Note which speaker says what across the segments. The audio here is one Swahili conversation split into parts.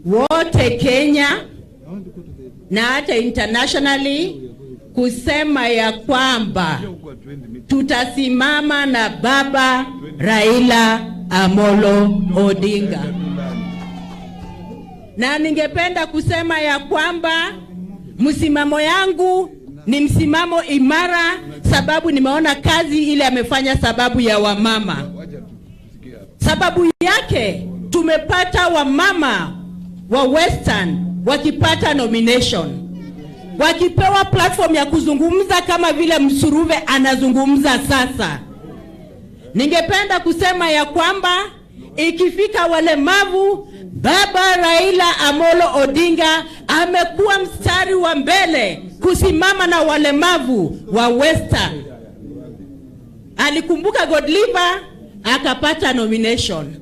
Speaker 1: wote Kenya na hata internationally kusema ya kwamba tutasimama na baba Raila Amolo Odinga. Na ningependa kusema ya kwamba msimamo yangu ni msimamo imara, sababu nimeona kazi ile amefanya sababu ya wamama. Sababu yake tumepata wamama wa Western wakipata nomination, wakipewa platform ya kuzungumza kama vile Msuruve anazungumza sasa. Ningependa kusema ya kwamba ikifika walemavu, baba Raila Amolo Odinga amekuwa mstari wa mbele kusimama na walemavu wa Western. Alikumbuka Godliver akapata nomination,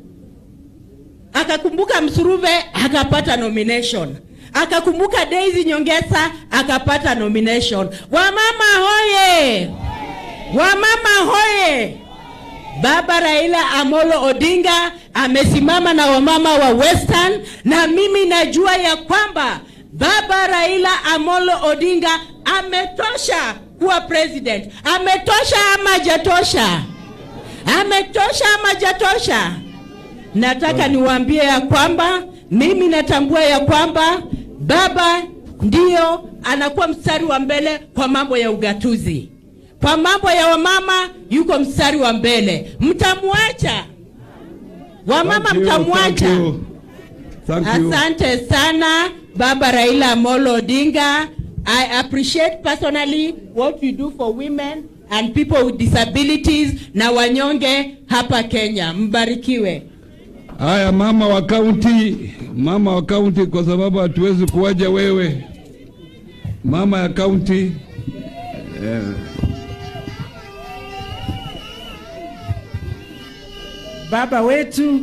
Speaker 1: akakumbuka Msuruve akapata nomination, akakumbuka Daisy Nyongesa akapata nomination. Wamama hoye! Wamama hoye! Baba Raila Amolo Odinga amesimama na wamama wa Western, na mimi najua ya kwamba baba Raila Amolo Odinga ametosha kuwa president. Ametosha ama hajatosha? Ametosha ama hajatosha? Nataka niwaambie ya kwamba mimi natambua ya kwamba baba ndio anakuwa mstari wa mbele kwa mambo ya ugatuzi. Kwa mambo ya wamama yuko mstari wa mbele. Mtamwacha? Wamama mtamwacha? Asante sana baba Raila Amolo Odinga. I appreciate personally what you do for women and people with disabilities na wanyonge hapa Kenya. Mbarikiwe.
Speaker 2: Haya, mama wa county, kwa sababu hatuwezi kuwaja wewe. Mama ya county.
Speaker 3: Baba wetu,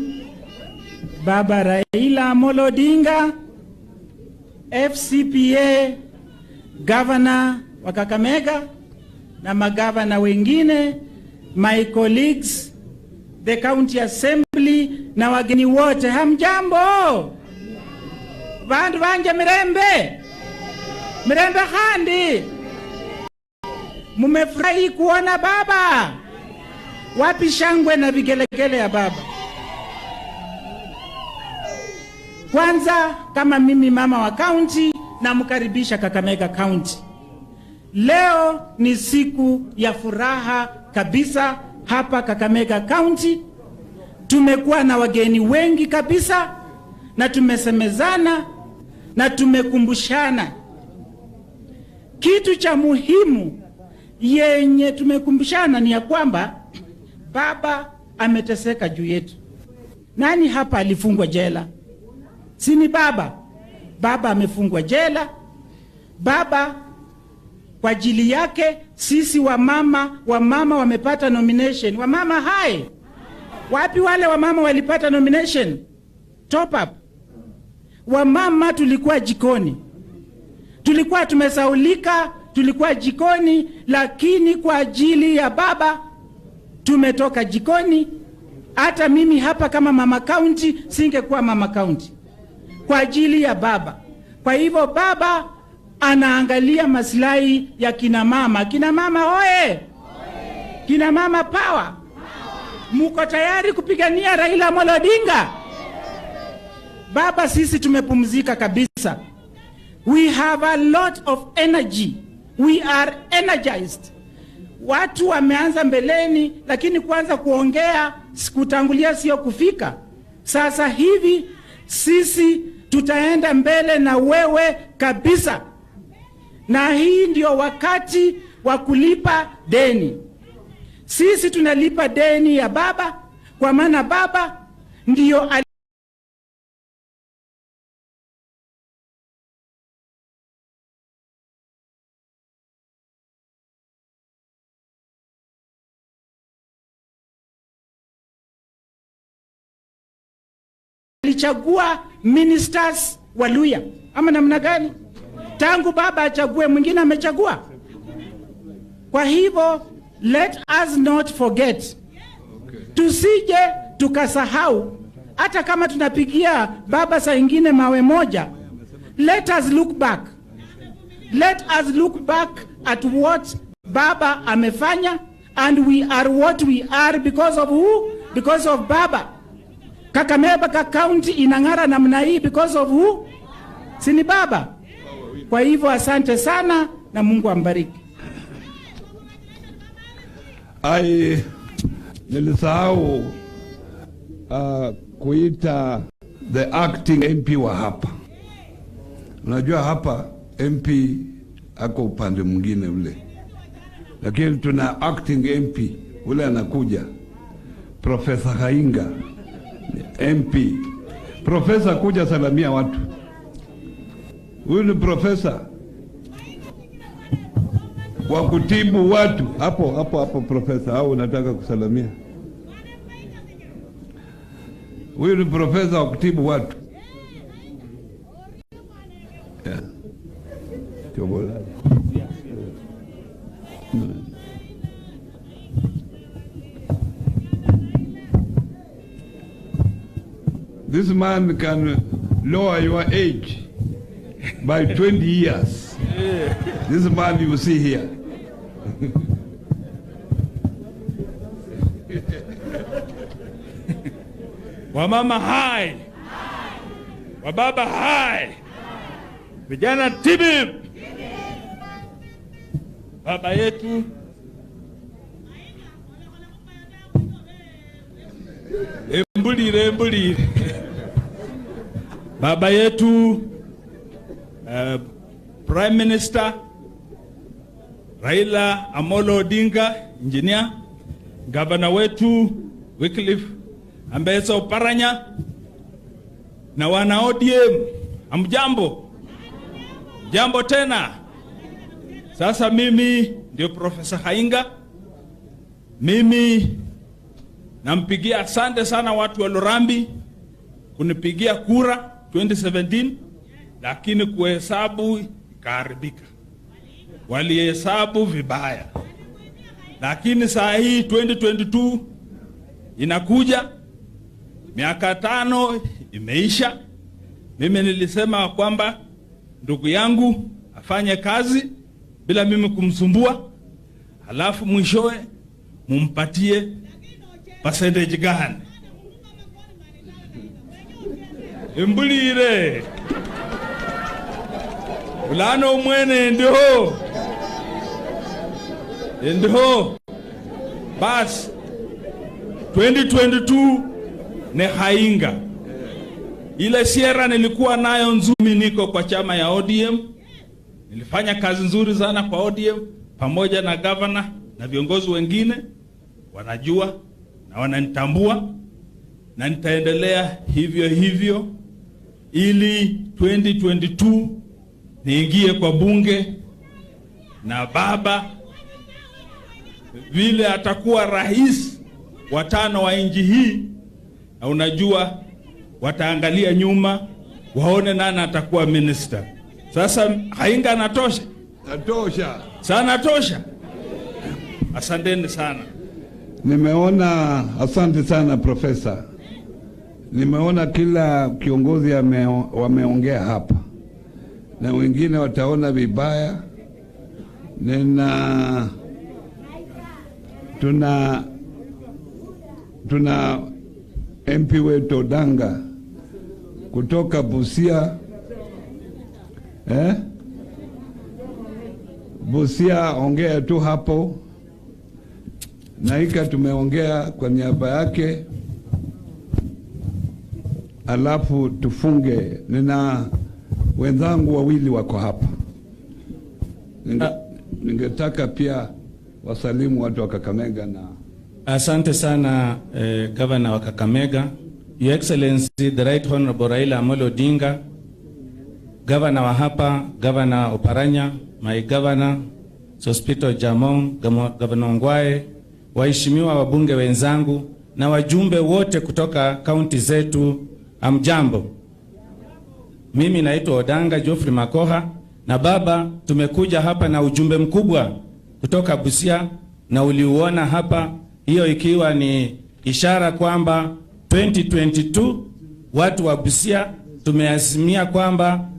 Speaker 3: baba Raila Amolo Odinga, FCPA, governor wa Kakamega na magavana wengine, my colleagues, the county assembly na wageni wote, hamjambo? Bandu banje mirembe khandi, mumefurahi kuona baba? Wapi shangwe na vigelegele ya baba? Kwanza, kama mimi mama wa county, namkaribisha Kakamega County. Leo ni siku ya furaha kabisa hapa Kakamega County. Tumekuwa na wageni wengi kabisa, na tumesemezana na tumekumbushana. Kitu cha muhimu yenye tumekumbushana ni ya kwamba baba ameteseka juu yetu. Nani hapa alifungwa jela? Sini baba? Baba amefungwa jela. Baba kwa ajili yake sisi wamama wamepata nomination. Wamama hai, wapi wale wamama walipata nomination? Top up. Wamama tulikuwa jikoni, tulikuwa tumesaulika, tulikuwa jikoni, lakini kwa ajili ya baba tumetoka jikoni. Hata mimi hapa kama mama county singekuwa mama county kwa ajili ya baba. Kwa hivyo baba anaangalia maslahi ya kina mama. Kina mama hoye! Kina mama power! Muko tayari kupigania Raila Amolo Odinga? Baba, sisi tumepumzika kabisa. We have a lot of energy. We are energized. Watu wameanza mbeleni, lakini kwanza kuongea kutangulia sio kufika. Sasa hivi sisi tutaenda mbele na wewe kabisa. Na hii ndio wakati wa kulipa deni. Sisi tunalipa deni ya baba, kwa maana baba ndio alichagua ministers wa Luya. Ama namna gani? Tangu baba achague mwingine amechagua. Kwa hivyo let us not forget. Tusije tukasahau hata kama tunapigia baba saa ingine mawe moja, let us look back. Let us look back at what baba amefanya, and we are what we are because of who? Because of baba. Kakamega County inang'ara namna hii because of who? Sini baba. Kwa hivyo asante sana na Mungu ambariki.
Speaker 2: Nilisahau kuita the acting MP wa hapa. Unajua hapa MP ako upande mwingine ule, lakini tuna acting MP ule anakuja, Professor Hainga MP. Professor kuja salamia watu. Huyu ni professor wa kutibu watu. Hapo professor, au unataka kusalamia? Huyu ni professor wa kutibu watu. Yeah. This man can lower your age by 20 years. This man you see here.
Speaker 4: Wamama hai, wababa hai, vijana tibib. Baba yetu embulire baba yetu Prime Minister Raila Amolo Odinga, engineer, governor wetu Wycliffe Ambetsa Oparanya, na wana ODM, amjambo. Jambo tena. Sasa mimi ndio Professor Hainga. Mimi nampigia asante sana watu wa Lurambi kunipigia kura 2017, lakini kuhesabu ikaharibika. Walihesabu vibaya. Lakini saa hii 2022 inakuja, miaka 5 imeisha. Mimi nilisema kwamba ndugu yangu afanye kazi bila mimi kumsumbua, halafu mwishowe mumpatie percentage gani. Embulire ulano mwene ndio bas 2022 ne Hainga. Ile sierra nilikuwa nayo nzumi, niko kwa chama ya ODM. Nilifanya kazi nzuri sana kwa ODM pamoja na governor na viongozi wengine wanajua na wananitambua, na nitaendelea hivyo ili 2022 niingie kwa bunge, na baba vile atakuwa rais wa 5 wa nchi hii, na unajua wataangalia nyuma waone nani atakuwa minister. Sasa Hainga anatosha?
Speaker 2: Natosha.
Speaker 4: Sana tosha. Asanteni sana.
Speaker 2: Nimeona, asante sana profesa. Nimeona kila kiongozi wameongea hapa, na wengine wataona vibaya. Tuna MP wetu Odinga kutoka Busia. Busia, ongea tu hapo. Naika tumeongea kwa niaba yake, alafu tufunge. Nina wenzangu wawili wako hapa. Ningetaka pia wasalimu watu wa Kakamega na
Speaker 5: asante sana Governor wa Kakamega, Your Excellency the Right Honorable Raila Amolo Odinga, Governor wa hapa, Governor Oparanya, my Governor Sospito Jamon, Governor Ngwae, waheshimiwa wabunge wenzangu na wajumbe wote kutoka kaunti zetu, amjambo. Mimi naitwa Odanga Geoffrey Makoha, na baba tumekuja hapa na ujumbe mkubwa kutoka Busia, na uliuona hapa, hiyo ikiwa ni ishara kwamba 2022 watu wa Busia tumeazimia kwamba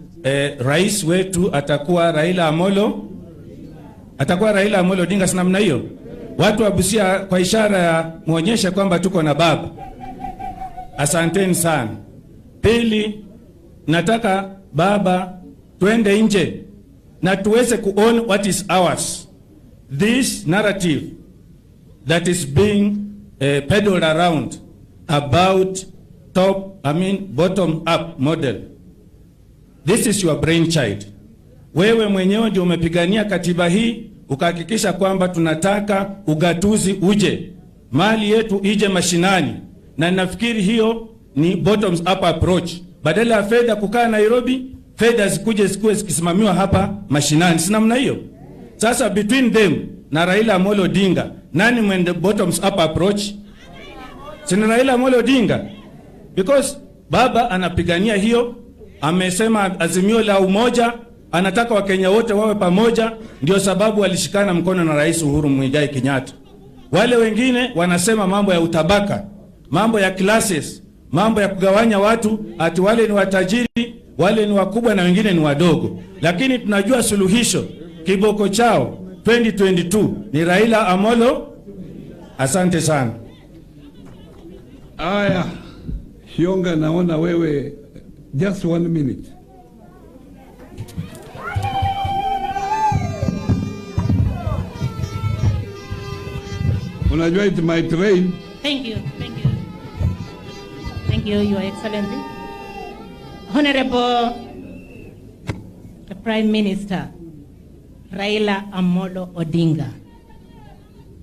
Speaker 5: rais wetu atakuwa Raila Amolo Odinga. Si namna hiyo? Watu wa Busia kwa ishara ya muonyesha kwamba tuko na baba. Asanteni sana. Pili, nataka baba tuende nje na tuweze kuown what is ours. This narrative that is being peddled around about bottom up model. This is your brainchild. Wewe mwenyewe ndio umepigania katiba hii, ukahakikisha kwamba tunataka ugatuzi uje, mali yetu ije mashinani, na nafikiri hiyo ni bottoms up approach. Badala ya fedha kukaa Nairobi, fedha zikuje zikuwe zikisimamiwa hapa mashinani. Si namna hiyo? Sasa between them na Raila Amolo Odinga, nani mwende bottoms up approach? Sina Raila Amolo Odinga. Because baba anapigania hiyo, amesema Azimio la Umoja, anataka Wakenya wote wawe pamoja, ndio sababu alishikana mkono na Rais Uhuru Muigai Kenyatta. Wale wengine wanasema mambo ya utabaka, mambo ya classes, mambo ya kugawanya watu, ati wale ni watajiri, wale ni wakubwa na wengine ni wadogo. Lakini tunajua suluhisho, kiboko chao 2022 ni Raila Amolo. Asante sana.
Speaker 2: Aya, Shionga, naona wewe just 1 minute. Unajua it might rain.
Speaker 1: Thank you. Thank you, Your Excellency. Honorable the Prime Minister, Raila Amolo Odinga.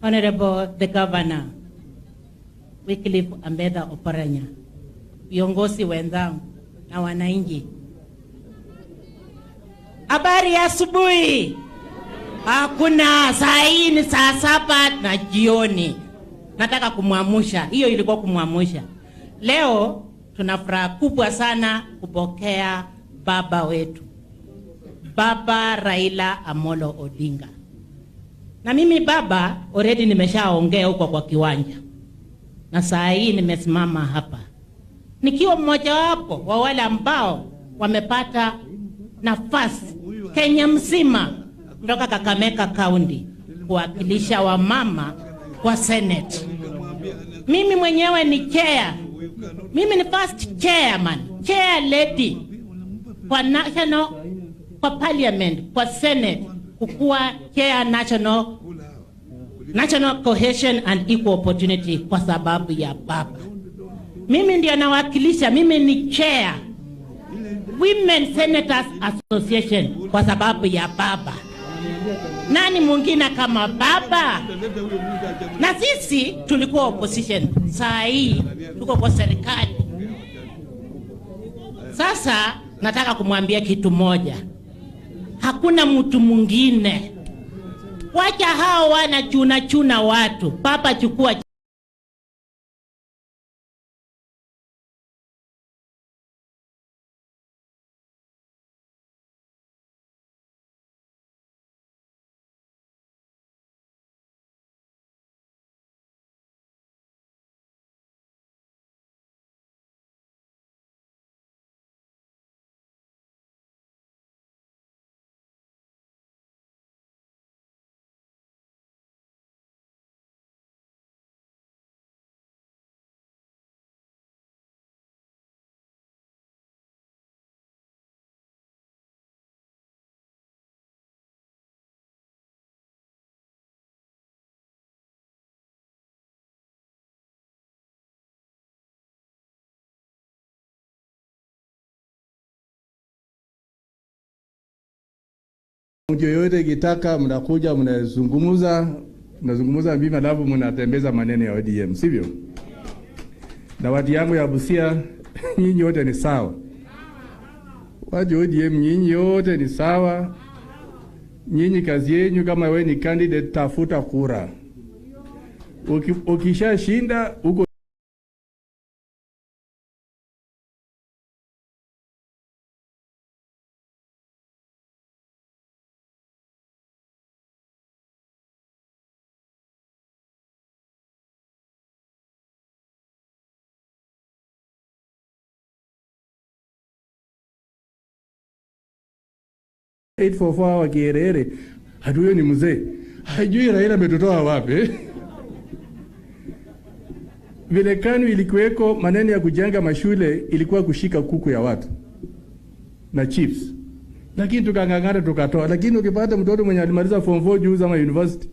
Speaker 1: Honorable the Governor, Wycliffe Ambetha Oparanya. Viongozi wenzangu na wananchi. Habari ya asubuhi. Hakuna, saa hii ni saa 7 na jioni. Nataka kumwamusha. Hiyo ilikuwa kumwamusha. Leo tuna furaha kubwa sana kupokea baba wetu, Baba Raila Amolo Odinga. Na mimi baba already nimeshaongea huko kwa kiwanja. Na saa hii nimesimama hapa nikiwa mmoja wapo wa wale ambao wamepata nafasi Kenya mzima kutoka Kakamega County kuwakilisha wamama kwa Senate. Mimi mwenyewe ni chair. Mimi ni first chairman, chair lady kwa national, kwa parliament, kwa Senate, kukuwa chair national cohesion and equal opportunity kwa sababu ya baba. Mimi ndio nawakilisha, mimi ni chair Women Senators Association kwa sababu ya baba. Nani mwingine kama baba? Na sisi tulikuwa opposition, saa hii tuko kwa serikali. Sasa nataka kumwambia kitu moja. Hakuna mtu mwingine. Wacha hao wana chuna watu. Papa chukua
Speaker 6: mtu yoyote kitaka mnakuja mnazungumza mimi alafu mnatembeza maneno ya ODM, sivyo? Na watu yangu ya Busia nyinyi wote ni sawa. Watu ODM nyinyi wote ni sawa. Nyinyi kazi yenu kama wewe ni candidate, tafuta kura. Ukishashinda uko 844 wa Kierere, hatuyo ni mzee. Hajui Raila ametotoa wapi. Vile KANU ilikuweko, maneno ya kujenga mashule ilikuwa kushika kuku ya watu na chiefs. Lakini tukangangana tukatoa. Lakini ukipata mtoto mwenye alimaliza form 4 juu ama university,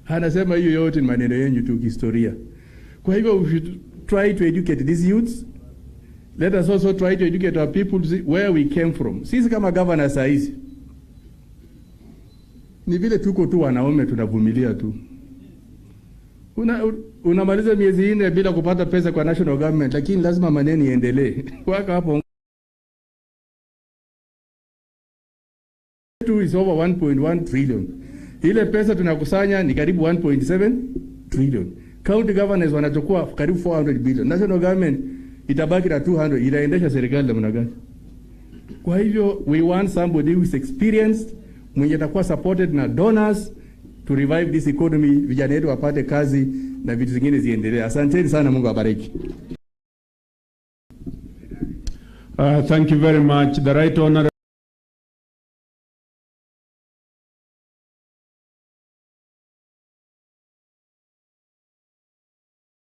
Speaker 6: anasema hiyo yote ni maneno yenu tu historia. Kwa hivyo we should try to educate these youths. Let us also try to educate our people where we came from. Sisi kama governor saizi, ni vile tuko tu wanaume tunavumilia tu. Unamaliza miezi 4 bila kupata pesa kwa national government, lakini lazima maneno iendelee. Waka hapo is over 1.1 trillion. Ile pesa tunakusanya ni karibu 1.7 trillion. County governors wanachukua karibu 400 billion. National government itabaki na 200. Itaendesha serikali namna gani? Kwa hivyo we want somebody who is experienced, mwenye atakuwa supported na donors to revive this economy, vijana wetu wapate kazi na vitu zingine ziendelee. Asanteni sana, Mungu awabariki.
Speaker 7: Thank you very much. The right honorable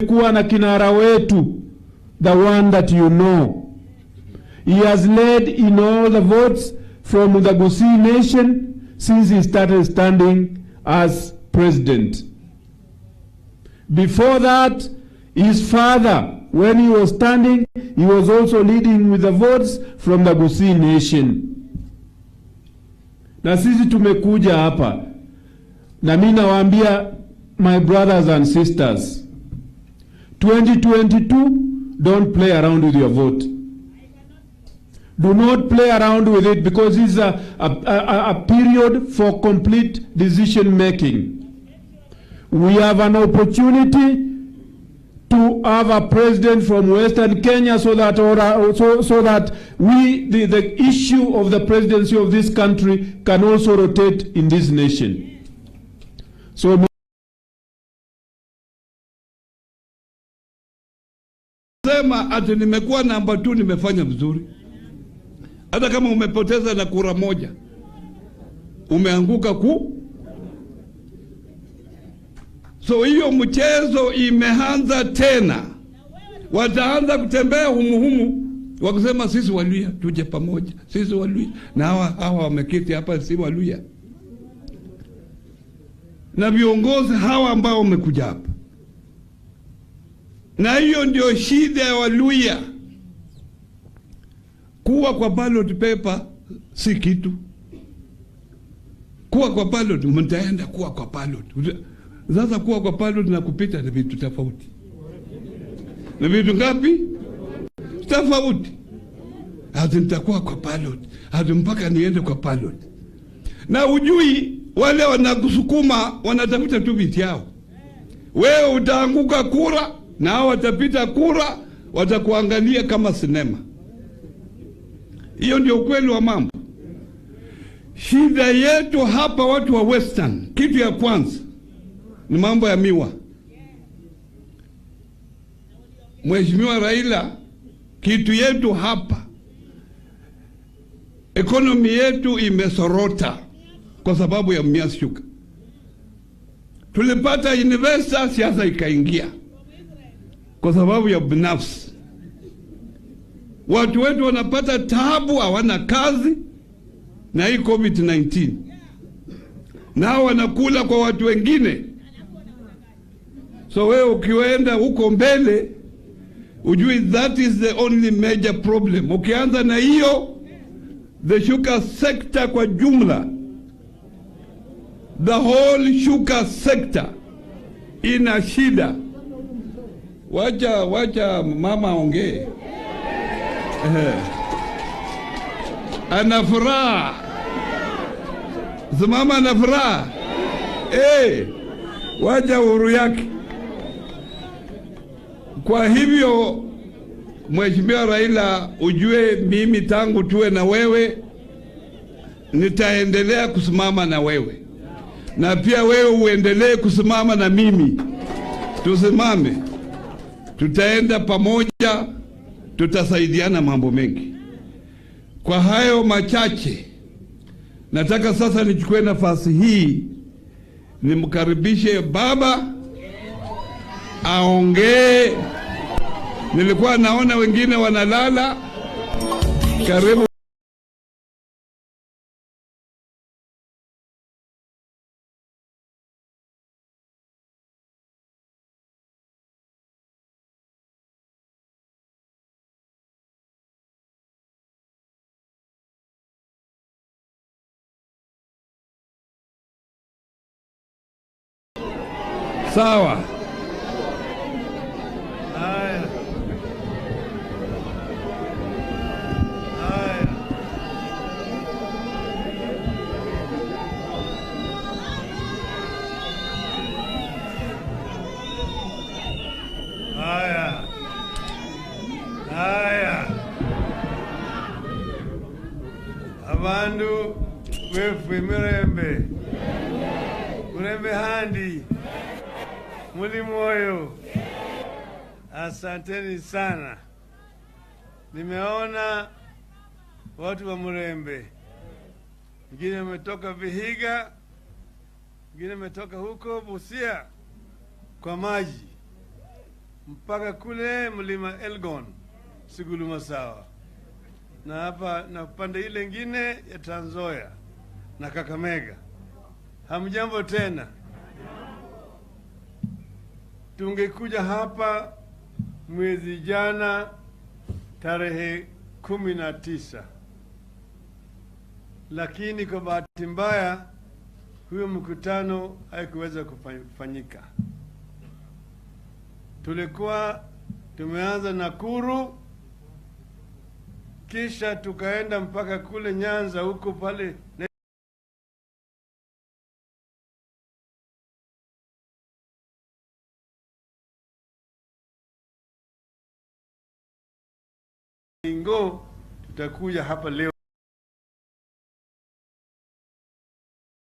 Speaker 7: kuwa na kinara wetu, the one that you know. He has led in all the votes from the Gusii nation since he started standing as president. Before that, his father, when he was standing, he was also leading with the votes from the Gusii nation. Na sisi tumekuja hapa, na mimi nawaambia my brothers and sisters, 2022, don't play around with your vote. Do not play around with it, because it's a period for complete decision making. We have an opportunity to have a president from Western Kenya, so that the issue of the presidency of this country can also rotate in this nation. So
Speaker 2: sema ati nimekuwa namba 2 nimefanya vizuri. Hata kama umepoteza na kura moja, umeanguka So hiyo mchezo imeanza tena. Wataanza kutembea humuhumu wakisema sisi Waluya tuje pamoja, sisi Waluya. Na hawa wameketi hapa si Waluya. Na viongozi hawa ambao wamekuja hapa. Na hiyo ndio shida ya Waluya. Kuwa kwa ballot paper si kitu. Kuwa kwa ballot, mtaenda kuwa kwa ballot. Sasa kuwa kwa ballot na kupita ni vitu tofauti. Ni vitu ngapi? Tofauti. Hata nitakuwa kwa ballot, hata mpaka niende kwa ballot. Na ujui wale wanakusukuma wanatafuta tu viti yao. Wewe utaanguka kura na hao watapita kura, watakuangalia kama sinema. Hiyo ndio ukweli wa mambo. Shida yetu hapa watu wa Western, kitu ya kwanza ni mambo ya miwa. Mheshimiwa Raila, kitu yetu hapa, economy yetu imesorota kwa sababu ya miwa sugar. Tulipata investor, siasa ikaingia kwa sababu ya binafsi. Watu wetu wanapata taabu, hawana kazi na hii COVID-19. Nao wanakula kwa watu wengine. So wewe ukienda huko mbele, ujui that is the only major problem. Ukianza na hiyo, the sugar sector kwa jumla, the whole sugar sector ina shida. Wacha mama ongee. Anafuraha. Mama anafuraha. Wacha uhuru yake. Kwa hivyo Mheshimiwa Raila, ujue mimi tangu tuwe na wewe nitaendelea kusimama na wewe, na pia wewe uendelee kusimama na mimi. Tusimame, tutaenda pamoja, tutasaidiana mambo mengi. Kwa hayo machache, Nataka sasa nichukue nafasi hii nimkaribishe baba aongee. Nilikuwa naona wengine wanalala. Karibu. Sawa.
Speaker 8: Haya. Haya. Haya. Haya. Abandu wefu mirembe. Murembe handi. Muli moyo. Asanteni sana. Nimeona watu wa Murembe. Wengine wametoka Vihiga, wengine wametoka huko Busia kwa maji mpaka kule mlima Elgon, Sigulu Masawa. Na hapa na pande ile ingine ya Trans Nzoia na Kakamega. Hamjambo tena. Tungekuja hapa mwezi jana tarehe 19, lakini kwa bahati mbaya huyo mkutano haikuweza kufanyika. Tulikuwa tumeanza Nakuru, kisha tukaenda mpaka kule Nyanza huko pale Ingo. Tutakuja hapa leo.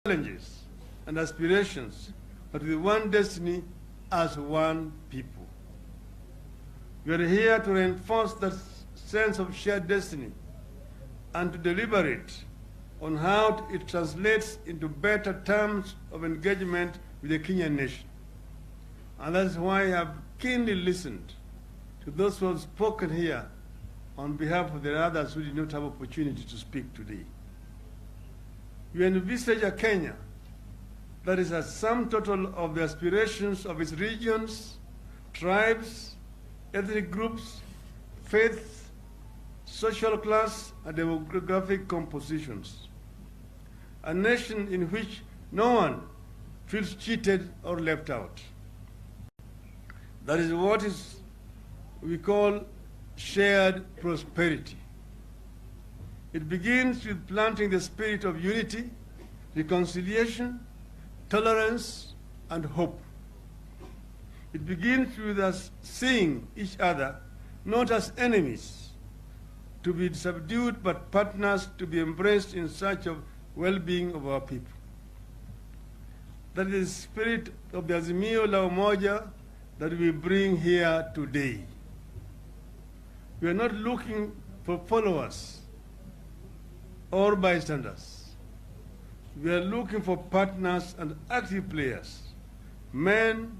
Speaker 8: Challenges and aspirations, but with one destiny as one people. We are here to reinforce that sense of shared destiny and to deliberate on how it translates into better terms of engagement with the Kenyan nation. And that's why I have keenly listened to those who have spoken here on behalf of the others who did not have opportunity to speak today. We envisage a Kenya that is a sum total of the aspirations of its regions, tribes, ethnic groups, faiths, social class, and demographic compositions. A nation in which no one feels cheated or left out. That is what we call shared prosperity. It begins with planting the spirit of unity, reconciliation, tolerance, and hope. It begins with us seeing each other not as enemies, to be subdued, but partners to be embraced in search of well-being of our people. That is the spirit of the Azimio la Umoja that we bring here today. We are not looking for followers or bystanders. We are looking for partners and active players, men,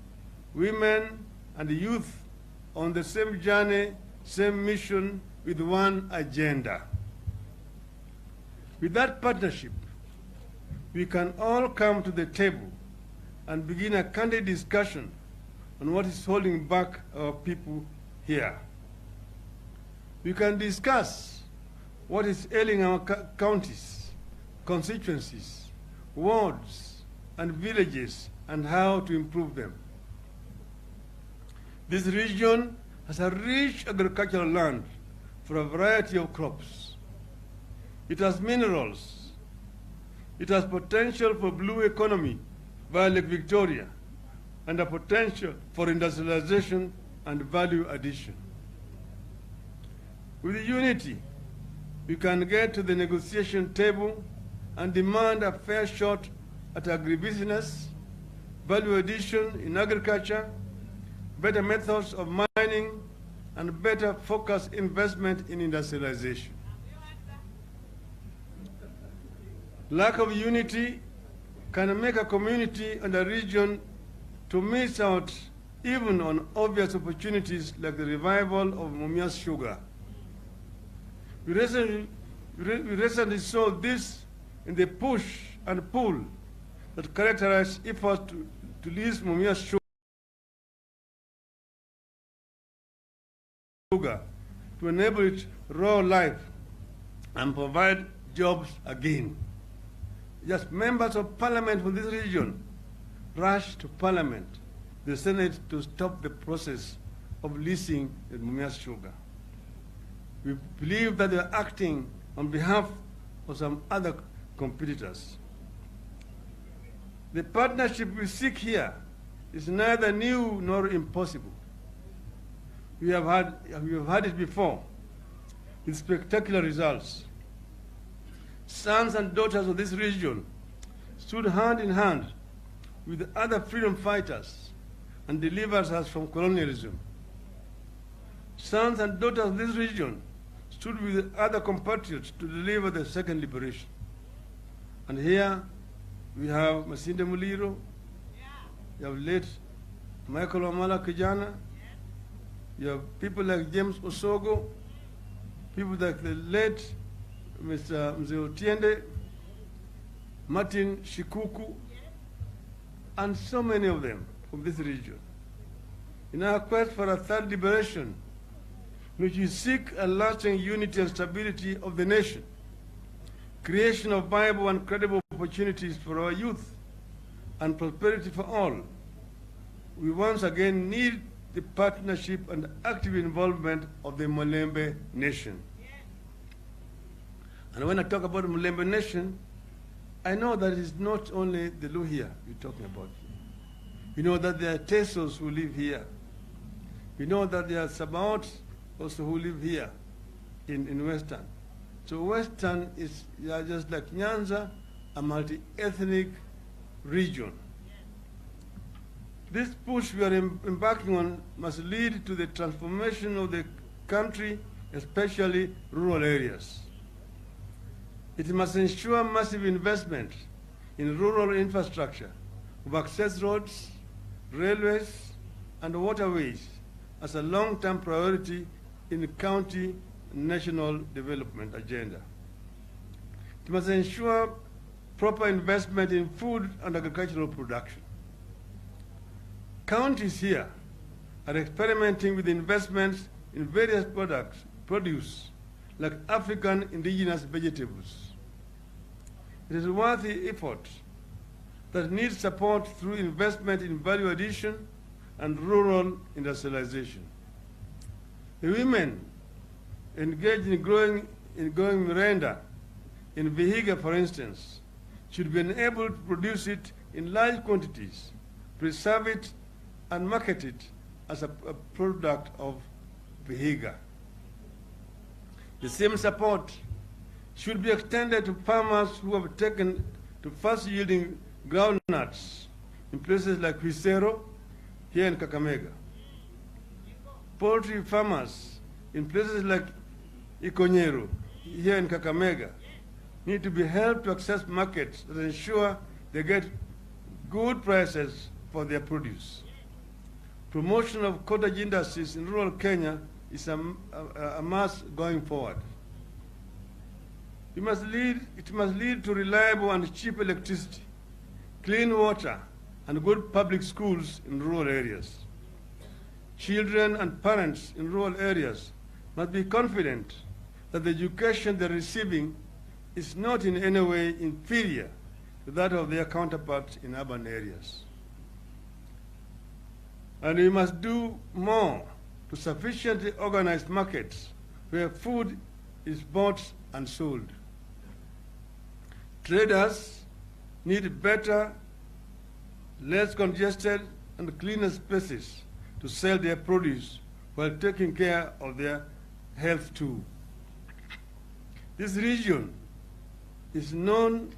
Speaker 8: women, and youth on the same journey, same mission, with one agenda. With that partnership, we can all come to the table and begin a candid discussion on what is holding back our people here. We can discuss what is ailing our counties, constituencies, wards, and villages, and how to improve them. This region has a rich agricultural land for a variety of crops. It has minerals. It has potential for blue economy via Lake Victoria, and a potential for industrialization and value addition. With unity, we can get to the negotiation table and demand a fair shot at agribusiness, value addition in agriculture, better methods of mining, and better focused investment in industrialization. Lack of unity can make a community and a region to miss out even on obvious opportunities like the revival of Mumias sugar. We recently saw this in the push and pull that characterized efforts to release Mumias sugar to enable its raw life and provide jobs again. Just members of parliament from this region rushed to parliament, the Senate, to stop the process of leasing the Mumias sugar. We believe that they are acting on behalf of some other competitors. The partnership we seek here is neither new nor impossible. We have had it before with spectacular results. Sons and daughters of this region stood hand in hand with other freedom fighters and delivered us from colonialism. Sons and daughters of this region stood with other compatriots to deliver the second liberation. And here we have Masinde Muliro, you have late Michael Wamala Kijana, you have people like James Osogo, people like the late Mr. Mzee Otiende, Martin Shikuku, and so many of them from this region. In our quest for a third liberation, which we seek a lasting unity and stability of the nation, creation of viable and credible opportunities for our youth, and prosperity for all, we once again need the partnership and active involvement of the Mulembe Nation. And when I talk about the Mulembe Nation, I know that it's not only the Luhya we're talking about. We know that there are Tesos who live here. We know that there are Sabaots also who live here in Western. So Western is just like Nyanza, a multi-ethnic region. This push we are embarking on must lead to the transformation of the country, especially rural areas. It must ensure massive investment in rural infrastructure of access roads, railways, and waterways as a long-term priority in the county national development agenda. It must ensure proper investment in food and agricultural production. Counties here are experimenting with investments in various produce, like African indigenous vegetables. It is a worthy effort that needs support through investment in value addition and rural industrialization. The women engaged in growing Miranda in Vihiga, for instance, should be enabled to produce it in large quantities, preserve it, and market it as a product of Vihiga. The same support should be extended to farmers who have taken to fast-yielding groundnuts in places like Huisero, here in Kakamega. Poultry farmers in places like Ikonyero, here in Kakamega, need to be helped to access markets that ensure they get good prices for their produce. Promotion of cottage industries in rural Kenya is a must going forward. It must lead to reliable and cheap electricity, clean water, and good public schools in rural areas. Children and parents in rural areas must be confident that the education they're receiving is not in any way inferior to that of their counterparts in urban areas. And we must do more to sufficiently organize markets where food is bought and sold. Traders need better, less congested, and cleaner spaces to sell their produce while taking care of their health too. This region is known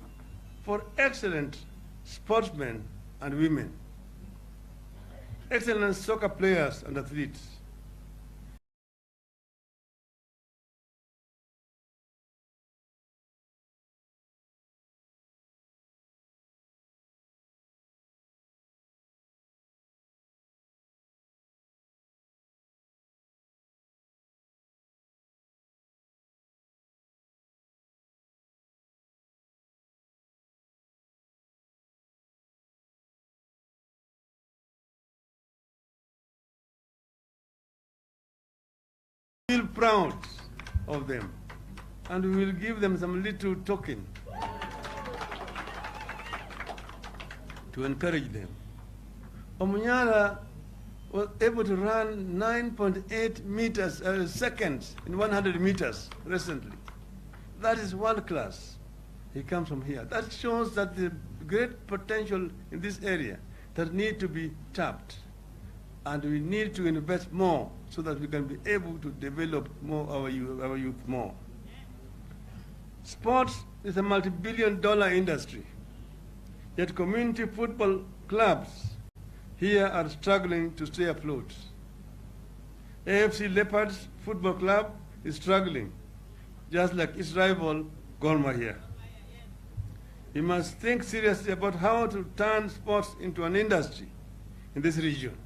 Speaker 8: for excellent sportsmen and women, excellent soccer players and athletes, feel proud of them, and we will give them some little token to encourage them. Omunyala was able to run 9.8 meters seconds in 100 meters recently. That is world class. He comes from here. That shows that the great potential in this area that need to be tapped. And we need to invest more so that we can be able to develop more our youth more. Sports is a multi-billion-dollar industry. Yet community football clubs here are struggling to stay afloat. AFC Leopards Football Club is struggling, just like its rival, Gor Mahia. We must think seriously about how to turn sports into an industry in this region.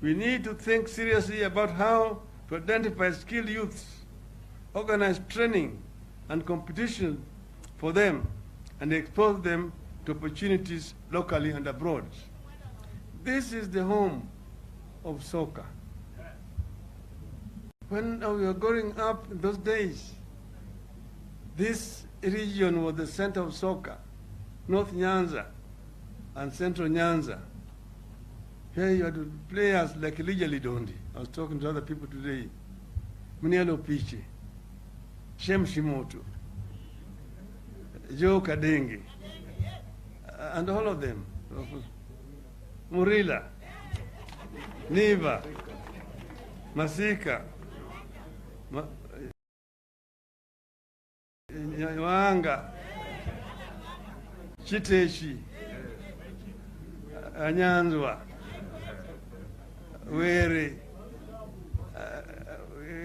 Speaker 8: We need to think seriously about how to identify skilled youths, organize training and competition for them, and expose them to opportunities locally and abroad. This is the home of soccer. When we were growing up in those days, this region was the center of soccer, North Nyanza and Central Nyanza. Here you had players like Elijah Lidondi. I was talking to other people today. Munielo Pichi, Shem Shimoto, Joe Kadenge, and all of them. Murila, Niva, Masika, Wanga, Chiteshi, Anyanzwa, Were,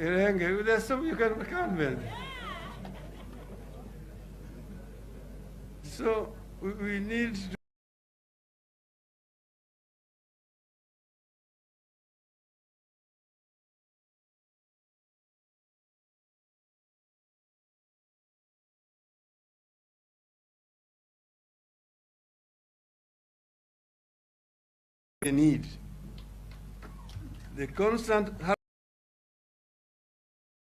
Speaker 8: Renge. There's some you can count with. So we need to need. The constant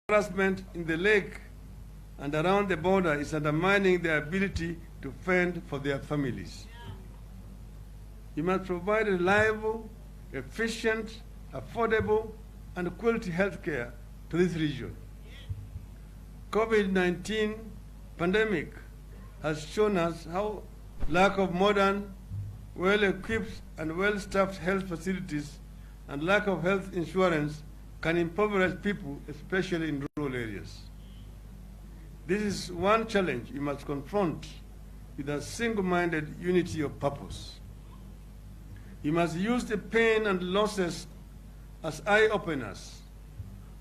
Speaker 8: harassment in the lake and around the border is undermining their ability to fend for their families. You must provide reliable, efficient, affordable, and quality health care to this region. COVID-19 pandemic has shown us how lack of modern, well-equipped and well-staffed health facilities and lack of health insurance can impoverish people, especially in rural areas. This is one challenge we must confront with a single-minded unity of purpose. We must use the pain and losses as eye-openers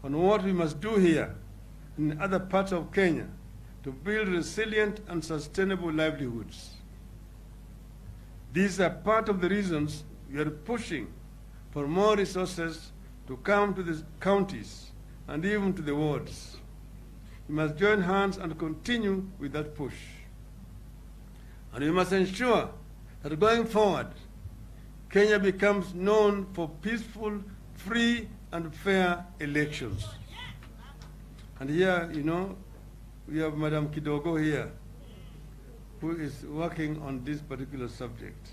Speaker 8: on what we must do here in other parts of Kenya to build resilient and sustainable livelihoods. These are part of the reasons we are pushing for more resources to come to the counties and even to the wards. We must join hands and continue with that push. And we must ensure that going forward, Kenya becomes known for peaceful, free, and fair elections. And here, you know, we have Madam Kidogo here, who is working on this particular subject.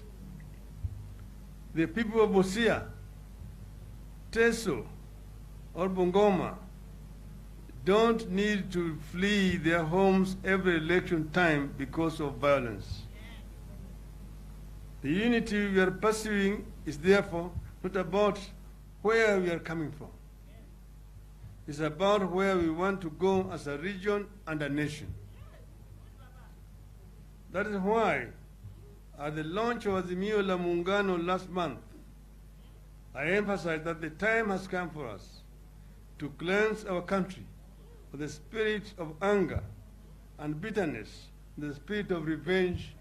Speaker 8: The people of Busia, Teso, or Bungoma don't need to flee their homes every election time because of violence. The unity we are pursuing is therefore not about where we are coming from. It's about where we want to go as a region and a nation. That is why, at the launch of Azimio la Muungano last month, I emphasized that the time has come for us to cleanse our country of the spirit of anger and bitterness, the spirit of revenge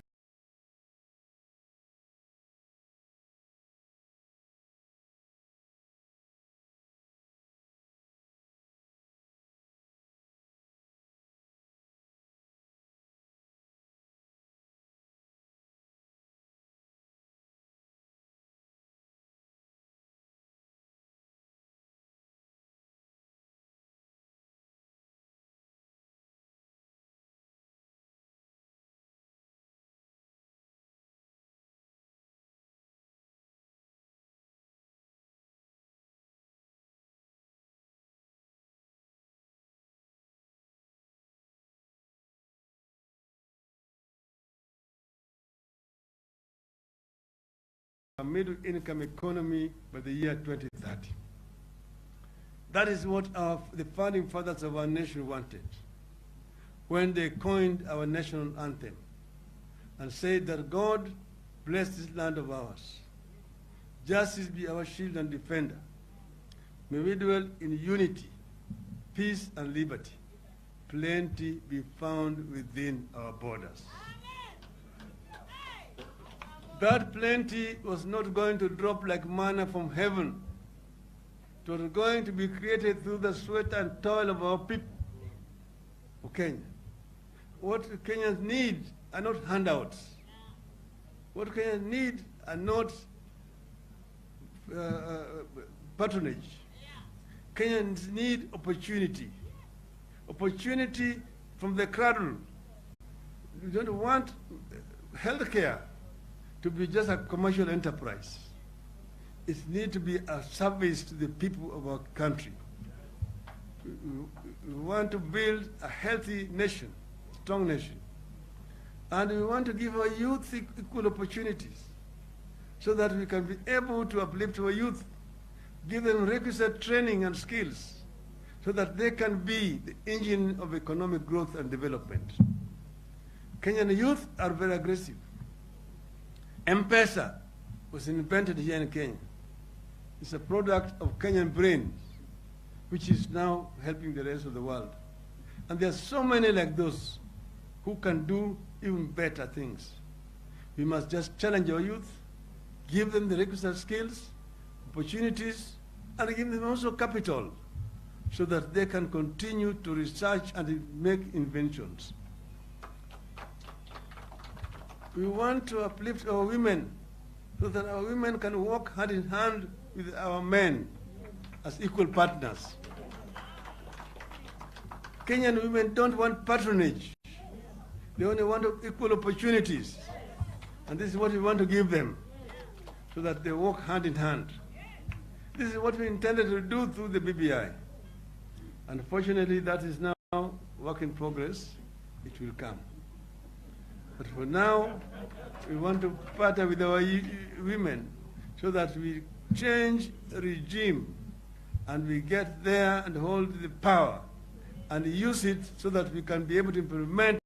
Speaker 8: a middle-income economy by the year 2030. That is what the founding fathers of our nation wanted when they coined our national anthem and said that God bless this land of ours. Justice be our shield and defender. May we dwell in unity, peace, and liberty. Plenty be found within our borders. That plenty was not going to drop like manna from heaven. It was going to be created through the sweat and toil of our people of Kenya. What Kenyans need are not handouts. What Kenyans need are not patronage. Kenyans need opportunity. Opportunity from the cradle. We don't want healthcare to be just a commercial enterprise. It needs to be a service to the people of our country. We want to build a healthy nation, strong nation. And we want to give our youth equal opportunities so that we can be able to uplift our youth, give them requisite training and skills so that they can be the engine of economic growth and development. Kenyan youth are very aggressive. M-Pesa was invented here in Kenya. It's a product of Kenyan brains, which is now helping the rest of the world. And there are so many like those who can do even better things. We must just challenge our youth, give them the requisite skills, opportunities, and give them also capital so that they can continue to research and make inventions. We want to uplift our women so that our women can walk hand in hand with our men as equal partners. Kenyan women don't want patronage. They only want equal opportunities. And this is what we want to give them so that they walk hand in hand. This is what we intended to do through the BBI. Unfortunately, that is now work in progress. It will come. But for now, we want to partner with our women so that we change the regime and we get there and hold the power and use it so that we can be able to implement